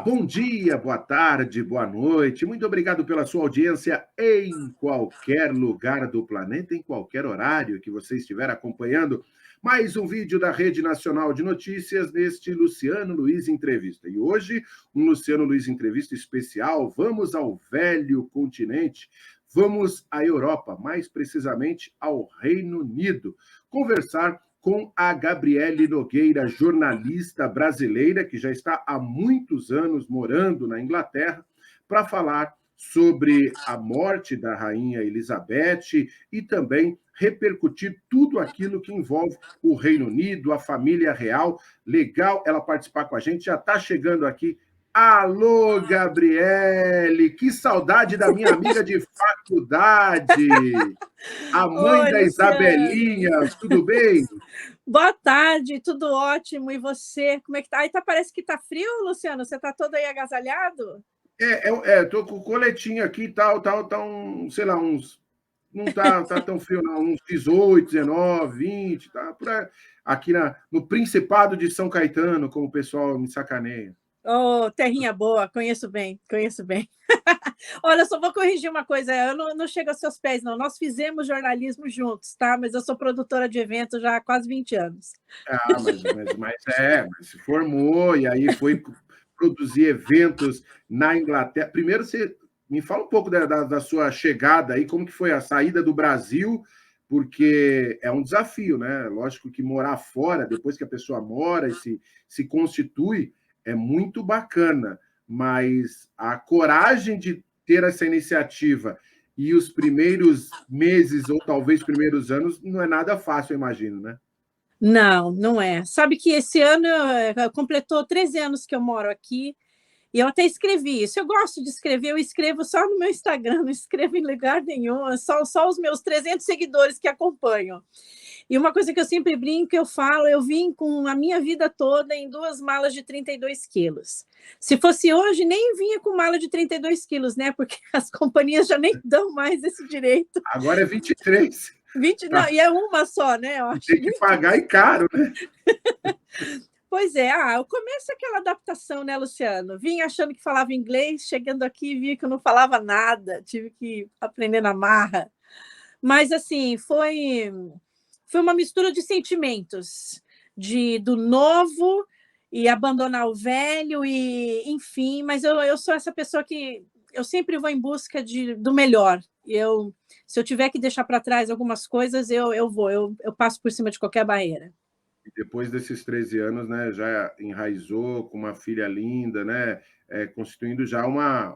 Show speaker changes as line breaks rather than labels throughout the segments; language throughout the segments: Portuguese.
bom dia, boa tarde, boa noite. Muito obrigado pela sua audiência em qualquer lugar do planeta, em qualquer horário que você estiver acompanhando. Mais um vídeo da Rede Nacional de Notícias neste Luciano Luiz Entrevista. E hoje, um Luciano Luiz Entrevista especial. Vamos ao velho continente, vamos à Europa, mais precisamente ao Reino Unido, conversar com a Gabriele Nogueira, jornalista brasileira, que já está há muitos anos morando na Inglaterra, para falar sobre a morte da rainha Elizabeth e também repercutir tudo aquilo que envolve o Reino Unido, a família real. Legal ela participar com a gente, já está chegando aqui. Alô, Gabriele! Que saudade da minha amiga de faculdade! A mãe
Oi,
da
Luciano.
Isabelinha, tudo bem?
Boa tarde, tudo ótimo. E você, como é que tá? Aí parece que tá frio, Luciano. Você tá todo aí agasalhado?
Tô com o coletinho aqui e tal, tá sei lá, não tá tão frio não, uns 18, 19, 20, tá aqui no Principado de São Caetano, como o pessoal me sacaneia.
Oh, terrinha boa, conheço bem, conheço bem. Olha, só vou corrigir uma coisa, eu não chego aos seus pés, não. Nós fizemos jornalismo juntos, tá? Mas eu sou produtora de eventos já há quase 20 anos.
Mas se formou e aí foi produzir eventos na Inglaterra. Primeiro, você me fala um pouco da sua chegada aí, como que foi a saída do Brasil, porque é um desafio, né? Lógico que morar fora, depois que a pessoa mora e se constitui, é muito bacana, mas a coragem de ter essa iniciativa e os primeiros meses, ou talvez primeiros anos, não é nada fácil, eu imagino, né?
Não, não é. Sabe que esse ano completou 13 anos que eu moro aqui. E eu até escrevi isso. Eu gosto de escrever, eu escrevo só no meu Instagram, não escrevo em lugar nenhum, é só os meus 300 seguidores que acompanham. E uma coisa que eu sempre brinco, eu falo, eu vim com a minha vida toda em 2 malas de 32 quilos. Se fosse hoje, nem vinha com mala de 32 quilos, né? Porque as companhias já nem dão mais esse direito.
Agora é 23.
20, não,
Tá?
e é uma só, né? Eu
E
acho.
tem que pagar e caro, né?
Pois é, o começo é aquela adaptação, né, Luciano? Vim achando que falava inglês, chegando aqui vi que eu não falava nada, tive que aprender na marra. Mas, assim, foi uma mistura de sentimentos, do novo e abandonar o velho, e enfim, mas eu sou essa pessoa que eu sempre vou em busca do melhor. Se eu tiver que deixar para trás algumas coisas, eu passo por cima de qualquer barreira.
E depois desses 13 anos, né, já enraizou com uma filha linda, né, constituindo já uma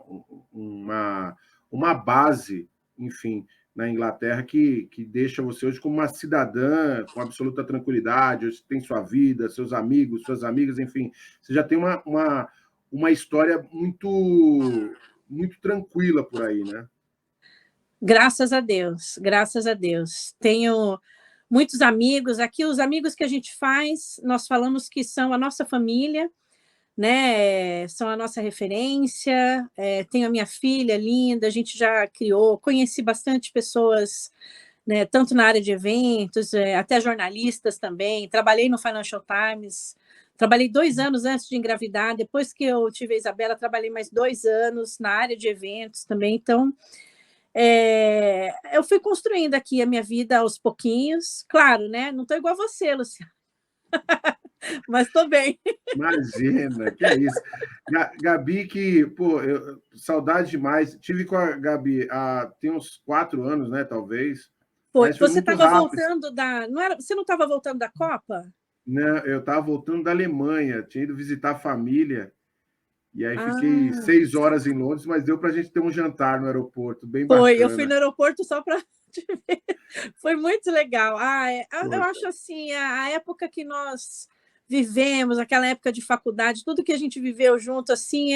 base, enfim, na Inglaterra que deixa você hoje como uma cidadã com absoluta tranquilidade, hoje tem sua vida, seus amigos, suas amigas, enfim, você já tem uma história muito tranquila por aí, né?
Graças a Deus, graças a Deus. Tenho muitos amigos. Aqui, os amigos que a gente faz, nós falamos que são a nossa família, né? São a nossa referência. Tenho a minha filha linda, a gente já criou, conheci bastante pessoas, né? Tanto na área de eventos, até jornalistas também. Trabalhei no Financial Times. Trabalhei 2 anos antes de engravidar. Depois que eu tive a Isabela, trabalhei mais 2 anos na área de eventos também. Então, eu fui construindo aqui a minha vida aos pouquinhos. Claro, né? Não estou igual a você, Luciana, mas estou bem.
Imagina, que é isso. Gabi, que, pô, saudade demais. Tive com a Gabi tem uns 4 anos, né, talvez, mas foi
Você
muito
estava
rápido.
voltando da. Não era, você não estava voltando da Copa?
Né? Eu estava voltando da Alemanha, tinha ido visitar a família, e aí fiquei
Ah,
6 horas em Londres, mas deu para a gente ter um jantar no aeroporto, bem
foi. Eu fui
bacana.
no aeroporto só para te ver. Foi muito legal. Eu
Poxa,
acho assim, a época que nós vivemos, aquela época de faculdade, tudo que a gente viveu junto, assim,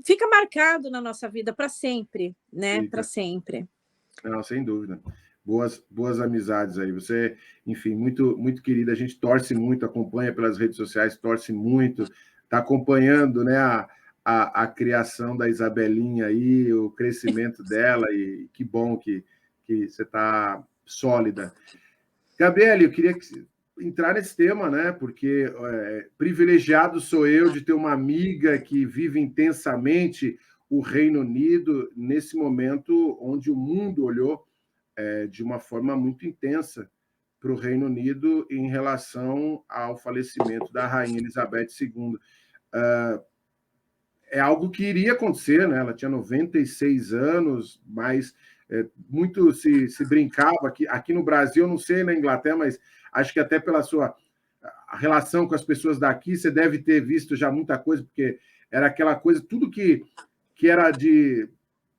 fica marcado na nossa vida para sempre, né? Para
fica.
sempre.
Não, sem dúvida. Boas amizades aí. Você, enfim, muito querida. A gente torce muito, acompanha pelas redes sociais, torce muito, está acompanhando, né, a criação da Isabelinha aí, o crescimento dela, e que bom que você está sólida. Gabriele, eu queria entrar nesse tema, né? Porque privilegiado sou eu de ter uma amiga que vive intensamente o Reino Unido nesse momento onde o mundo olhou de uma forma muito intensa para o Reino Unido em relação ao falecimento da Rainha Elizabeth II. É algo que iria acontecer, né? Ela tinha 96 anos, mas muito se brincava aqui no Brasil, não sei na Inglaterra, mas acho que até pela sua a relação com as pessoas daqui, você deve ter visto já muita coisa, porque era aquela coisa, tudo que era de,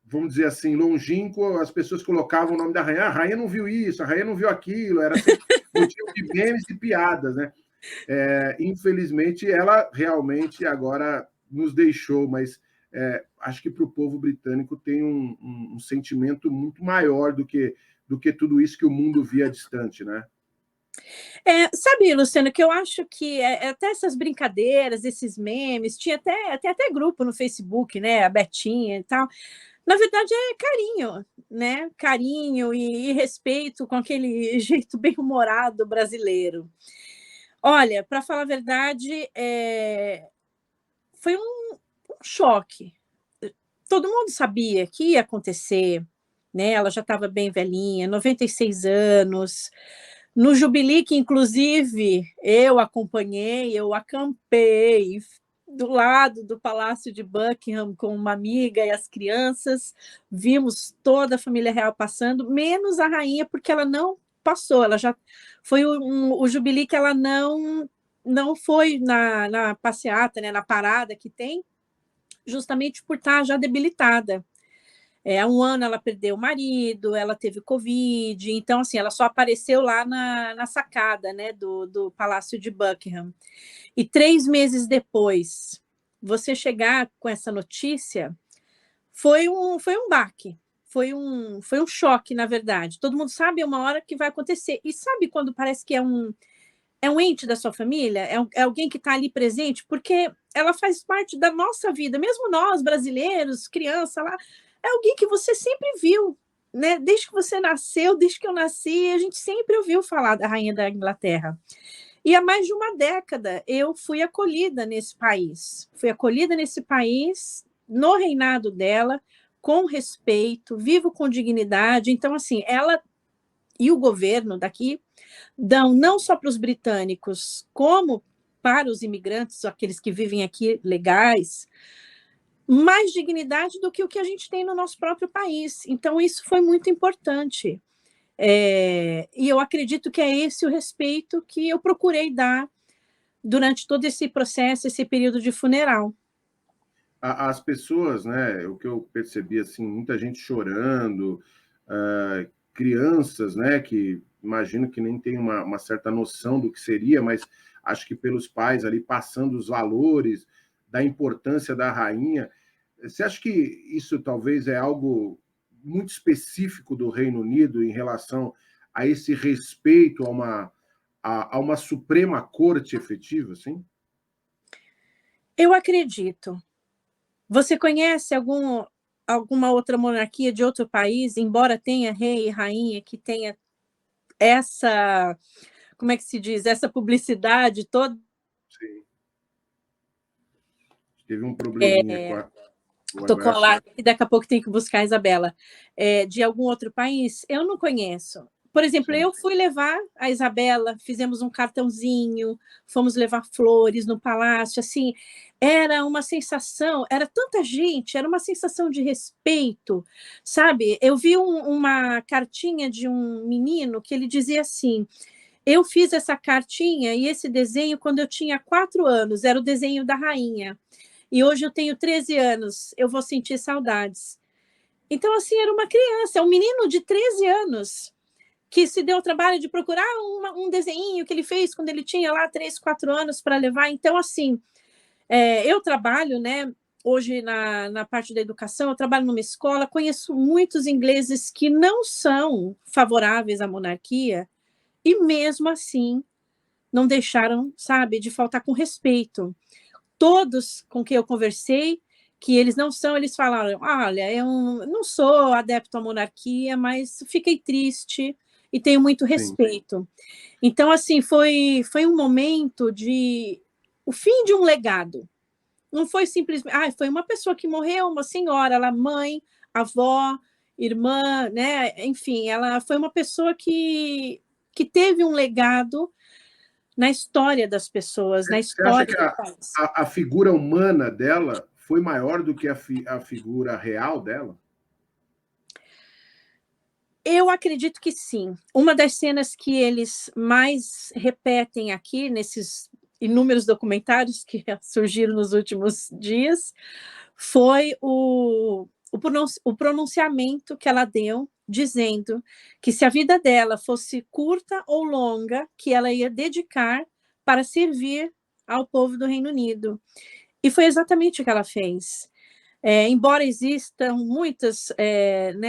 vamos dizer assim, longínquo, as pessoas colocavam o nome da rainha. Ah, a rainha não viu isso, a rainha não viu aquilo, era sempre motivo de memes e piadas, né? Infelizmente, ela realmente agora nos deixou, mas acho que para o povo britânico tem um sentimento muito maior do que tudo isso que o mundo via distante, né?
Sabe, Luciano, que eu acho que até essas brincadeiras, esses memes, tem até grupo no Facebook, né? A Betinha e tal. Na verdade, é carinho, né? Carinho e respeito com aquele jeito bem humorado brasileiro. Olha, para falar a verdade, foi um choque. Todo mundo sabia que ia acontecer, né? Ela já estava bem velhinha, 96 anos. No Jubilee, que inclusive eu acompanhei, eu acampei do lado do Palácio de Buckingham com uma amiga e as crianças, vimos toda a família real passando, menos a rainha, porque ela não passou, ela já foi o Jubilee que ela não foi na passeata, né, na parada que tem, justamente por estar já debilitada. Há um ano ela perdeu o marido, ela teve Covid, então, assim, ela só apareceu lá na sacada, né, do Palácio de Buckingham. E 3 meses depois, você chegar com essa notícia, foi um baque, foi um choque, na verdade. Todo mundo sabe uma hora que vai acontecer. E sabe quando parece que é um ente da sua família? É alguém que está ali presente? Porque ela faz parte da nossa vida, mesmo nós, brasileiros, criança lá, é alguém que você sempre viu, né? Desde que você nasceu, desde que eu nasci, a gente sempre ouviu falar da Rainha da Inglaterra. E há mais de uma década eu fui acolhida nesse país. Fui acolhida nesse país, no reinado dela, com respeito, vivo com dignidade. Então, assim, ela e o governo daqui dão não só para os britânicos, como para os imigrantes, aqueles que vivem aqui legais, mais dignidade do que o que a gente tem no nosso próprio país. Então, isso foi muito importante. E eu acredito que é esse o respeito que eu procurei dar durante todo esse processo, esse período de funeral.
As pessoas, né, o que eu percebi, assim, muita gente chorando, crianças, né, que imagino que nem tem uma certa noção do que seria, mas acho que pelos pais ali passando os valores da importância da rainha. Você acha que isso talvez é algo muito específico do Reino Unido em relação a esse respeito a uma Suprema Corte efetiva, assim?
Eu acredito. Você conhece alguma outra monarquia de outro país, embora tenha rei e rainha, que tenha essa, como é que se diz, essa publicidade toda?
Sim. Teve um probleminha com a.
Estou com
Agora
a
acho que.
live e daqui a pouco tem que buscar a Isabela. De algum outro país? Eu não conheço. Por exemplo,
Sim.
eu fui levar a Isabela, fizemos um cartãozinho, fomos levar flores no palácio, assim, era uma sensação, era tanta gente, era uma sensação de respeito, sabe? Eu vi uma cartinha de um menino que ele dizia assim: eu fiz essa cartinha e esse desenho quando eu tinha 4 anos, era o desenho da rainha. E hoje eu tenho 13 anos, eu vou sentir saudades. Então, assim, era uma criança, um menino de 13 anos, que se deu o trabalho de procurar um desenho que ele fez quando ele tinha lá 3, 4 anos para levar. Então, assim, eu trabalho, né, hoje na parte da educação, eu trabalho numa escola, conheço muitos ingleses que não são favoráveis à monarquia e, mesmo assim, não deixaram, sabe, de faltar com respeito. Todos com quem eu conversei, que eles não são, eles falaram: olha, eu não sou adepto à monarquia, mas fiquei triste e tenho muito
Sim.
respeito. Então, assim, foi um momento de o fim de um legado. Não foi simplesmente, foi uma pessoa que morreu, uma senhora, ela mãe, avó, irmã, né? Enfim, ela foi uma pessoa que teve um legado na história das pessoas, na
Você acha
história
que
do país.
a figura humana dela foi maior do que a figura real dela?
Eu acredito que sim. Uma das cenas que eles mais repetem aqui, nesses inúmeros documentários que surgiram nos últimos dias, foi o pronunciamento que ela deu, dizendo que se a vida dela fosse curta ou longa, que ela ia dedicar para servir ao povo do Reino Unido. E foi exatamente o que ela fez. Embora existam muitas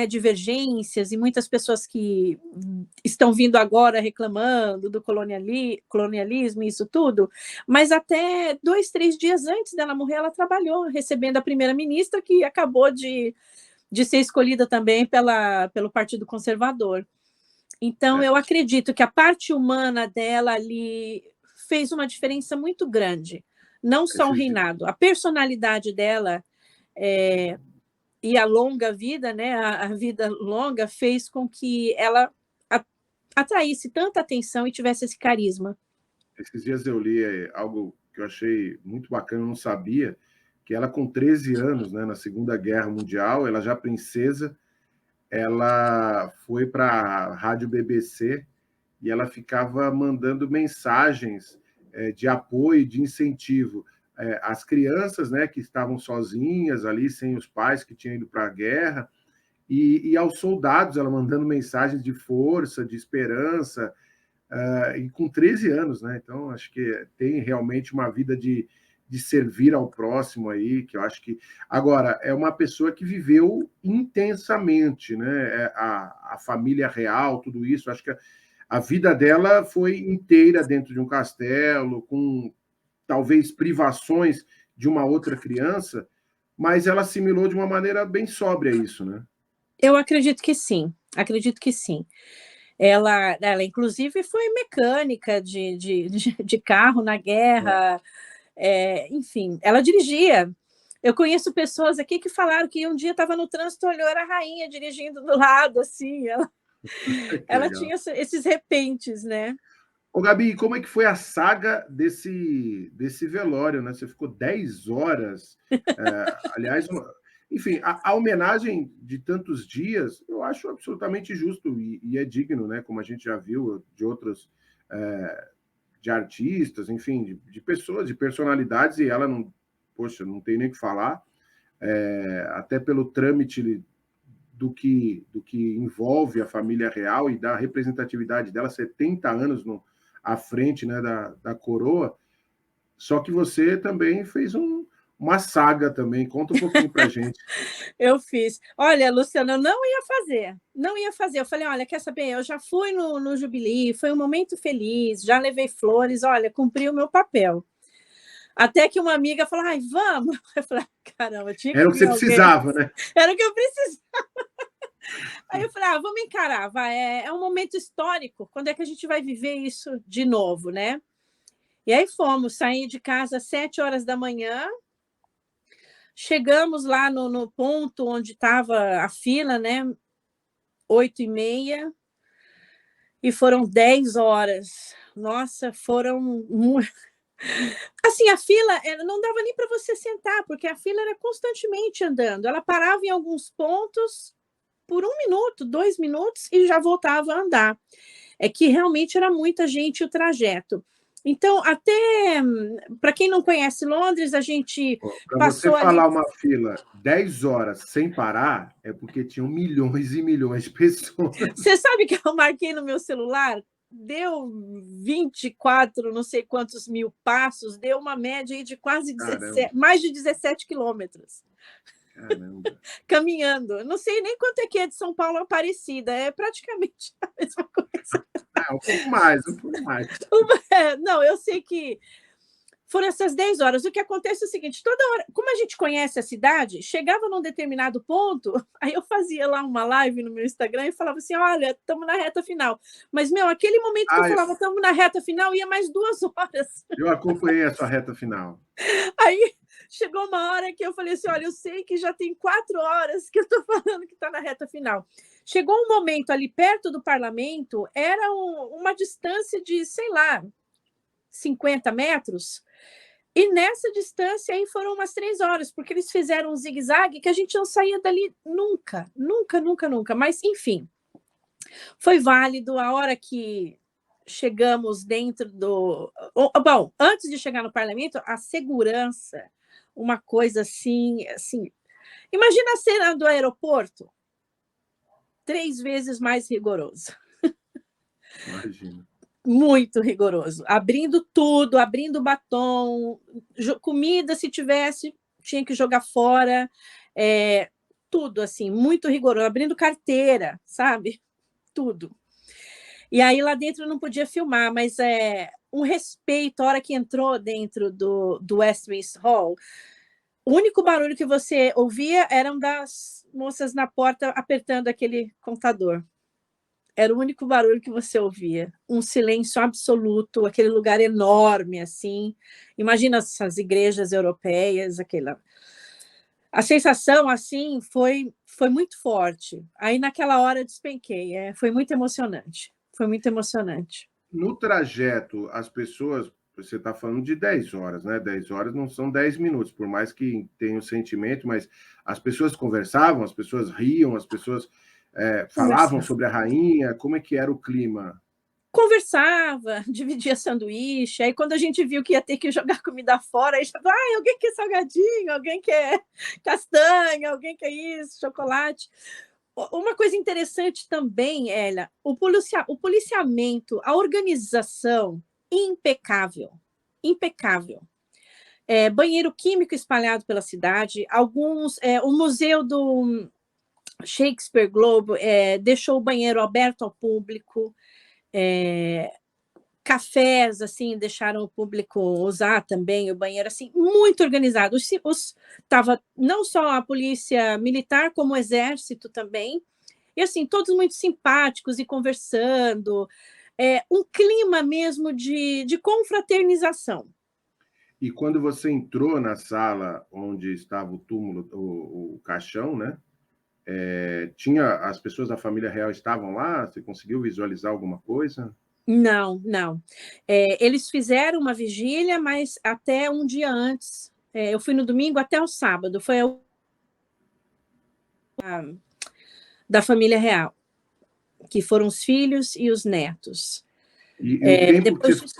divergências e muitas pessoas que estão vindo agora reclamando do colonialismo e isso tudo, mas até 2, 3 dias antes dela morrer, ela trabalhou recebendo a primeira-ministra, que acabou de ser escolhida também pelo Partido Conservador. Então, eu acredito que a parte humana dela ali fez uma diferença muito grande. Não só o reinado, a personalidade dela e a longa vida, né, a vida longa, fez com que ela atraísse tanta atenção e tivesse esse carisma.
Esses dias eu li algo que eu achei muito bacana, eu não sabia, que ela com 13 anos, né, na Segunda Guerra Mundial, ela já princesa, ela foi para a rádio BBC e ela ficava mandando mensagens de apoio, de incentivo às crianças, né, que estavam sozinhas ali, sem os pais que tinham ido para a guerra, e aos soldados, ela mandando mensagens de força, de esperança, e com 13 anos, né? Então, acho que tem realmente uma vida de servir ao próximo aí, que eu acho que. Agora, é uma pessoa que viveu intensamente, né? A família real, tudo isso, acho que a vida dela foi inteira dentro de um castelo, com talvez privações de uma outra criança, mas ela assimilou de uma maneira bem sóbria isso, né?
Eu acredito que sim, acredito que sim. Ela inclusive, foi mecânica de carro na guerra, enfim, ela dirigia. Eu conheço pessoas aqui que falaram que um dia estava no trânsito, olhou, era a rainha dirigindo do lado, assim, ela tinha esses repentes, né?
Ô, Gabi, como é que foi a saga desse velório, né? Você ficou 10 horas. Aliás, enfim, a homenagem de tantos dias, eu acho absolutamente justo e é digno, né? Como a gente já viu de outros, de artistas, enfim, de pessoas, de personalidades, e ela não, poxa, não tem nem o que falar, até pelo trâmite do que envolve a família real e da representatividade dela, 70 anos à frente, né, da coroa. Só que você também fez uma saga também. Conta um pouquinho para a gente.
Eu fiz. Olha, Luciana, eu não ia fazer, não ia fazer. Eu falei, olha, quer saber? Eu já fui no Jubilee, foi um momento feliz, já levei flores, olha, cumpri o meu papel. Até que uma amiga falou, ai, vamos. Eu falei, caramba, tinha
Era
que
o que
vir
você
alguém.
precisava, né?
Era o que eu precisava. Aí eu falei, vamos encarar, vai. É um momento histórico. Quando é que a gente vai viver isso de novo, né? E aí fomos, saí de casa às 7 horas da manhã, chegamos lá no ponto onde estava a fila, né? 8h30, e foram 10 horas. Nossa, foram. Assim, a fila não dava nem para você sentar, porque a fila era constantemente andando. Ela parava em alguns pontos por 1 minuto, 2 minutos e já voltava a andar. É que realmente era muita gente o trajeto. Então, até para quem não conhece Londres, a gente
Para você
passou ali.
falar uma fila 10 horas sem parar, é porque tinham milhões e milhões de pessoas.
Você sabe que eu marquei no meu celular? Deu 24, não sei quantos mil passos, deu uma média aí de quase 17, mais de 17 quilômetros.
Caramba.
Caminhando. Não sei nem quanto é que é de São Paulo a Aparecida, é praticamente a mesma coisa.
Um pouco mais, um pouco mais.
Não, eu sei que Foram essas 10 horas. O que acontece é o seguinte, toda hora, como a gente conhece a cidade, chegava num determinado ponto, aí eu fazia lá uma live no meu Instagram e falava assim, olha, estamos na reta final. Mas, aquele momento que eu falava, estamos na reta final, ia mais 2 horas.
Eu acompanhei a sua reta final.
Aí chegou uma hora que eu falei assim, olha, eu sei que já tem 4 horas que eu estou falando que está na reta final. Chegou um momento ali perto do parlamento, era uma distância de, sei lá, 50 metros, e nessa distância aí foram umas 3 horas, porque eles fizeram um zigue-zague que a gente não saía dali nunca, nunca, nunca, nunca. Mas, enfim, foi válido. A hora que chegamos dentro do... Bom, antes de chegar no parlamento, a segurança, uma coisa assim... Imagina a cena do aeroporto, 3 vezes mais rigoroso.
Imagina.
Muito rigoroso, abrindo tudo, abrindo batom, comida, se tivesse, tinha que jogar fora, tudo assim, muito rigoroso, abrindo carteira, sabe? Tudo. E aí lá dentro não podia filmar, mas um respeito, a hora que entrou dentro do Westminster Hall, o único barulho que você ouvia eram das moças na porta apertando aquele contador. Era o único barulho que você ouvia. Um silêncio absoluto, aquele lugar enorme, assim. Imagina essas igrejas europeias, aquela... A sensação, assim, foi muito forte. Aí, naquela hora, eu despenquei. Foi muito emocionante. Foi muito emocionante.
No trajeto, as pessoas... Você está falando de 10 horas, né? 10 horas não são 10 minutos, por mais que tenha o sentimento, mas as pessoas conversavam, as pessoas riam, as pessoas... falavam sobre a rainha, como é que era o clima?
Conversava, dividia sanduíche, aí quando a gente viu que ia ter que jogar comida fora, aí já falou, alguém quer salgadinho, alguém quer castanha, alguém quer isso, chocolate. Uma coisa interessante também, Elia, o policiamento, a organização, impecável, impecável. Banheiro químico espalhado pela cidade, o museu do Shakespeare Globe deixou o banheiro aberto ao público, cafés, assim, deixaram o público usar também o banheiro, assim, muito organizado. Tava não só a polícia militar, como o exército também, e assim, todos muito simpáticos e conversando, um clima mesmo de confraternização.
E quando você entrou na sala onde estava o túmulo, o caixão, né? As pessoas da família real estavam lá? Você conseguiu visualizar alguma coisa?
Não, não. Eles fizeram uma vigília, mas até um dia antes. Eu fui no domingo até o sábado. Foi da família real, que foram os filhos e os netos.
E o tempo
depois...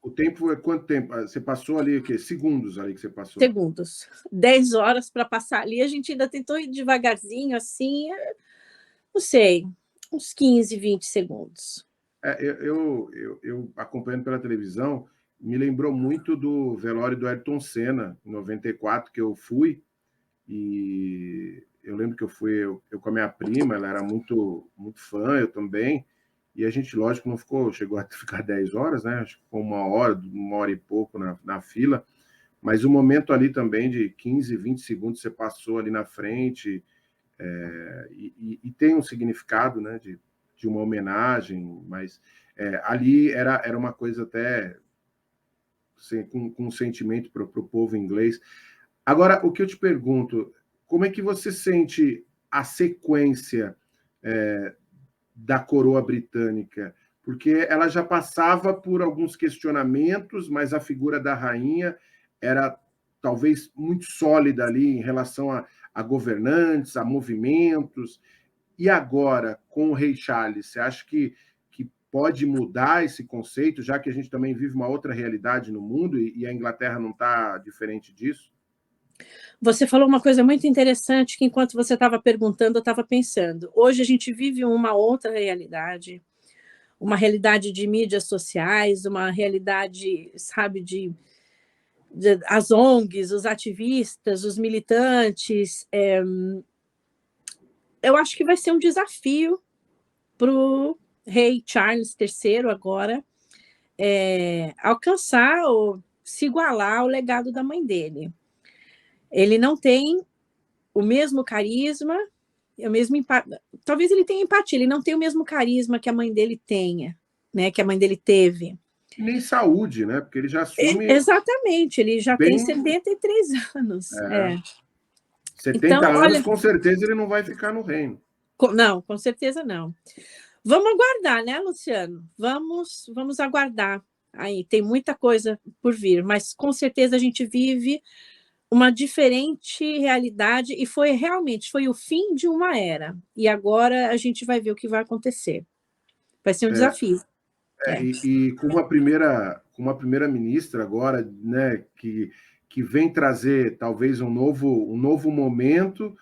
O tempo é quanto tempo? Você passou ali o quê? Segundos ali que você passou?
Segundos. 10 horas para passar ali. A gente ainda tentou ir devagarzinho, assim, não sei, uns 15, 20 segundos.
Eu acompanhando pela televisão, me lembrou muito do velório do Ayrton Senna, em 94, que eu fui, e eu lembro que eu fui eu com a minha prima, ela era muito, muito fã, eu também, e a gente, lógico, não chegou a ficar 10 horas, né? Acho que ficou uma hora e pouco na fila, mas o momento ali também de 15, 20 segundos você passou ali na frente, e tem um significado, né, de uma homenagem, mas ali era uma coisa até assim, com um sentimento para o povo inglês. Agora, o que eu te pergunto, como é que você sente a sequência da coroa britânica? Porque ela já passava por alguns questionamentos, mas a figura da rainha era talvez muito sólida ali em relação a governantes, a movimentos. E agora, com o rei Charles, você acha que pode mudar esse conceito, já que a gente também vive uma outra realidade no mundo e a Inglaterra não está diferente disso?
Você falou uma coisa muito interessante que, enquanto você estava perguntando, eu estava pensando. Hoje a gente vive uma outra realidade, uma realidade de mídias sociais, uma realidade, sabe, as ONGs, os ativistas, os militantes. Eu acho que vai ser um desafio para o rei Charles III agora alcançar se igualar ao legado da mãe dele. Ele não tem o mesmo carisma, talvez ele tenha empatia, ele não tem o mesmo carisma que a mãe dele tenha, né, que a mãe dele teve.
E nem saúde, né? Porque ele já assume...
Exatamente, ele já
bem...
tem 73 anos.
70
então,
anos,
olha,
com certeza, ele não vai ficar no reino.
Não, com certeza não. Vamos aguardar, né, Luciano? Vamos aguardar. Aí tem muita coisa por vir, mas com certeza a gente vive uma diferente realidade e foi o fim de uma era. E agora a gente vai ver o que vai acontecer. Vai ser um desafio.
E com uma primeira-ministra agora, né, que vem trazer talvez um novo momento,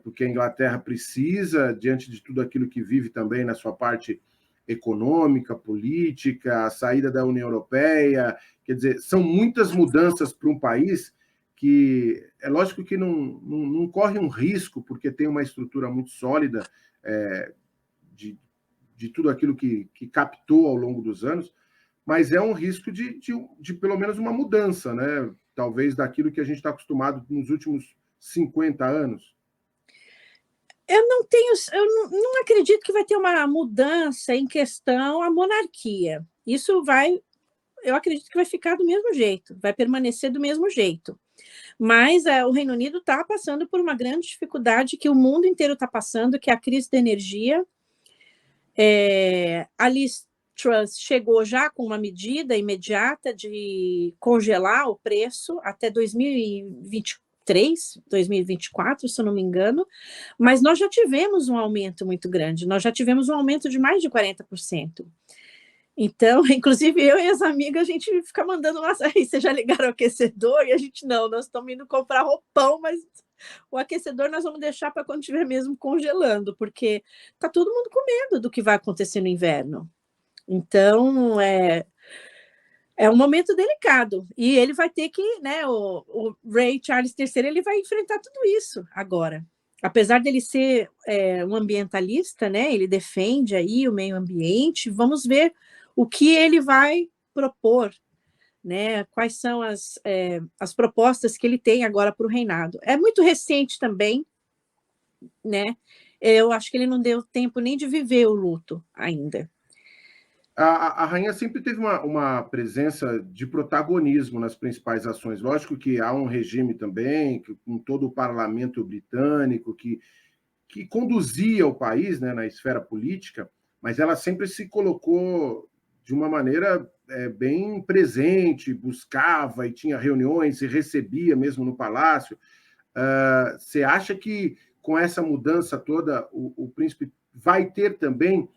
porque a Inglaterra precisa, diante de tudo aquilo que vive também na sua parte econômica, política, a saída da União Europeia, quer dizer, são muitas mudanças para um país que é lógico que não corre um risco, porque tem uma estrutura muito sólida de tudo aquilo que captou ao longo dos anos, mas é um risco de pelo menos uma mudança, né? Talvez daquilo que a gente está acostumado nos últimos 50 anos.
Eu não acredito que vai ter uma mudança em questão à monarquia. Eu acredito que vai ficar do mesmo jeito, vai permanecer do mesmo jeito. Mas o Reino Unido está passando por uma grande dificuldade que o mundo inteiro está passando, que é a crise da energia. A Liz Truss chegou já com uma medida imediata de congelar o preço até 2023, 2024, se eu não me engano, mas nós já tivemos um aumento muito grande, nós já tivemos um aumento de mais de 40%. Então, inclusive, eu e as amigas, a gente fica mandando aí, vocês já ligaram o aquecedor? E a gente, não, nós estamos indo comprar roupão, mas o aquecedor nós vamos deixar para quando estiver mesmo congelando, porque está todo mundo com medo do que vai acontecer no inverno. Então, é um momento delicado. E ele vai ter que, né, o Rei Charles III, ele vai enfrentar tudo isso agora. Apesar dele ser um ambientalista, né, ele defende aí o meio ambiente, vamos ver o que ele vai propor, né? Quais são as propostas que ele tem agora para o reinado. É muito recente também, né? Eu acho que ele não deu tempo nem de viver o luto ainda.
A rainha sempre teve uma presença de protagonismo nas principais ações. Lógico que há um regime também, com todo o parlamento britânico, que conduzia o país, né, na esfera política, mas ela sempre se colocou de uma maneira bem presente, buscava e tinha reuniões e recebia mesmo no palácio. Você acha que com essa mudança toda o príncipe vai ter também,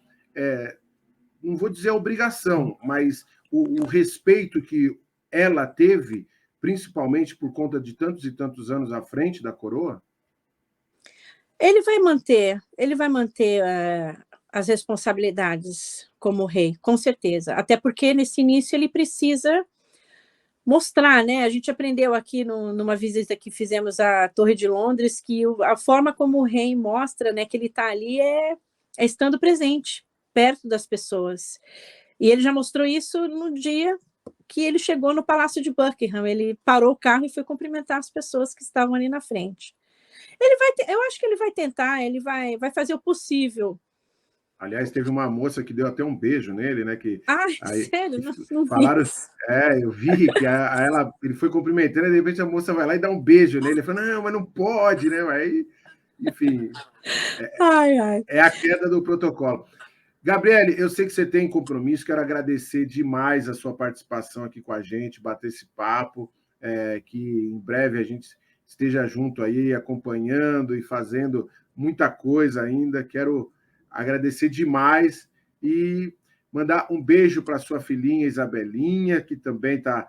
não vou dizer a obrigação, mas o respeito que ela teve, principalmente por conta de tantos e tantos anos à frente da coroa?
Ele vai manter as responsabilidades como rei, com certeza. Até porque nesse início ele precisa mostrar, né? A gente aprendeu aqui numa visita que fizemos à Torre de Londres que a forma como o rei mostra, né, que ele está ali é estando presente, perto das pessoas. E ele já mostrou isso no dia que ele chegou no Palácio de Buckingham. Ele parou o carro e foi cumprimentar as pessoas que estavam ali na frente. Eu acho que ele vai tentar, ele vai fazer o possível.
Aliás, teve uma moça que deu até um beijo nele, né?
Sério? Não
falaram,
vi.
eu vi que ele foi cumprimentando, e de repente a moça vai lá e dá um beijo nele. Ele falou, não, mas não pode, né? Aí, enfim, é a queda do protocolo. Gabriele, eu sei que você tem compromisso, quero agradecer demais a sua participação aqui com a gente, bater esse papo, que em breve a gente esteja junto aí, acompanhando e fazendo muita coisa ainda. Quero agradecer demais e mandar um beijo para sua filhinha Isabelinha, que também está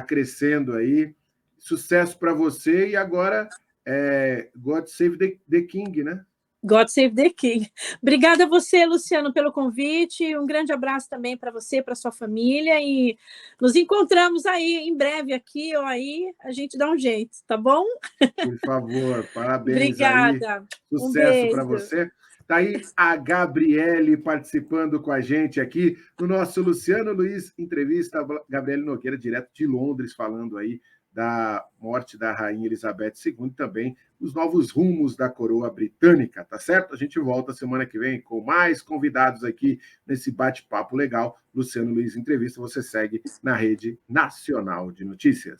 crescendo aí. Sucesso para você e agora God Save the King, né?
God Save the King. Obrigada a você, Luciano, pelo convite. Um grande abraço também para você, para sua família. E nos encontramos aí em breve aqui ou aí, a gente dá um jeito, tá bom?
Por favor, parabéns.
Obrigada.
Aí. Sucesso para você. Tá aí a Gabriele participando com a gente aqui no nosso Luciano Luiz Entrevista. Gabriele Nogueira, direto de Londres, falando aí da morte da Rainha Elizabeth II e também os novos rumos da coroa britânica, tá certo? A gente volta semana que vem com mais convidados aqui nesse bate-papo legal. Luciano Luiz Entrevista, você segue na Rede Nacional de Notícias.